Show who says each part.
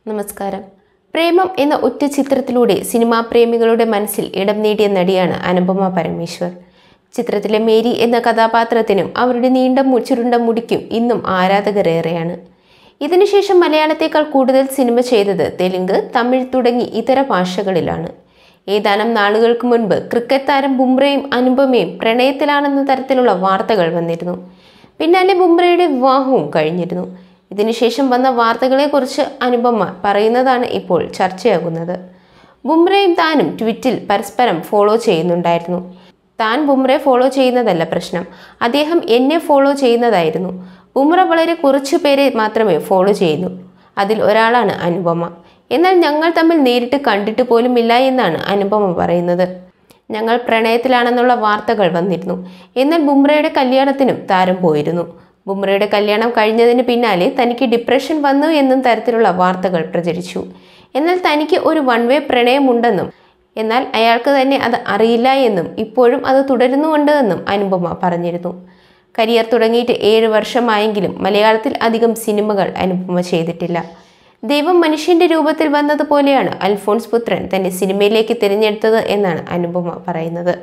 Speaker 1: നമസ്കാരം. പ്രേമം എന്ന ഒറ്റ ചിത്രത്തിലൂടെ സിനിമാ പ്രേമികളുടെ മനസ്സിൽ ഇടം നേടിയ നടിയാണ് അനുപമ പരമേശ്വർ. ചിത്രത്തിലെ മേരി എന്ന കഥാപാത്രത്തിനും അവരുടെ നീണ്ട ചുരുണ്ട മുടിക്കും ഇന്നും ആരാധകരേറെയാണ്. ഇതിനുശേഷം മലയാളത്തേക്കാൾ കൂടുതൽ സിനിമ ചെയ്തത് തെലുങ്ക്, തമിഴ് തുടങ്ങി ഇതര ഭാഷകളിലാണ്. ഏതാനും നാളുകൾക്ക് മുൻപ് ക്രിക്കറ്റ് താരം ബുംറയും അനുപമയും പ്രണയത്തിലാണെന്ന തരത്തിലുള്ള വാർത്തകൾ വന്നിരുന്നു. പിന്നാലെ ബുംറയുടെ വിവാഹവും കഴിഞ്ഞിരുന്നു. ഇതിനുശേഷം വന്ന വാർത്തകളെക്കുറിച്ച് അനുപമ പറയുന്നതാണ് ഇപ്പോൾ ചർച്ചയാകുന്നത്. ബുംറയും താനും ട്വിറ്റിൽ പരസ്പരം ഫോളോ ചെയ്യുന്നുണ്ടായിരുന്നു. താൻ ബുംറയെ ഫോളോ ചെയ്യുന്നതല്ല പ്രശ്നം, അദ്ദേഹം എന്നെ ഫോളോ ചെയ്യുന്നതായിരുന്നു. ബുംറ വളരെ കുറച്ചു പേരെ മാത്രമേ ഫോളോ ചെയ്യുന്നു, അതിൽ ഒരാളാണ് അനുപമ. എന്നാൽ ഞങ്ങൾ തമ്മിൽ നേരിട്ട് കണ്ടിട്ട് പോലുമില്ല എന്നാണ് അനുപമ പറയുന്നത്. ഞങ്ങൾ പ്രണയത്തിലാണെന്നുള്ള വാർത്തകൾ വന്നിരുന്നു. എന്നാൽ ബുംറയുടെ കല്യാണത്തിനും താരം പോയിരുന്നു. ബുംറയുടെ കല്യാണം കഴിഞ്ഞതിന് പിന്നാലെ തനിക്ക് ഡിപ്രഷൻ വന്നു എന്നും തരത്തിലുള്ള വാർത്തകൾ പ്രചരിച്ചു. എന്നാൽ തനിക്ക് ഒരു വൺ വേ പ്രണയമുണ്ടെന്നും എന്നാൽ അയാൾക്ക് തന്നെ അത് അറിയില്ല എന്നും ഇപ്പോഴും അത് തുടരുന്നുണ്ട് എന്നും അനുപമ പറഞ്ഞിരുന്നു. കരിയർ തുടങ്ങിയിട്ട് 7 വർഷമായെങ്കിലും മലയാളത്തിൽ അധികം സിനിമകൾ അനുപമ ചെയ്തിട്ടില്ല. ദൈവം മനുഷ്യന്റെ രൂപത്തിൽ വന്നതുപോലെയാണ് അൽഫോൺസ് പുത്രൻ തന്നെ സിനിമയിലേക്ക് തിരഞ്ഞെടുത്തത് എന്നാണ് അനുപമ പറയുന്നത്.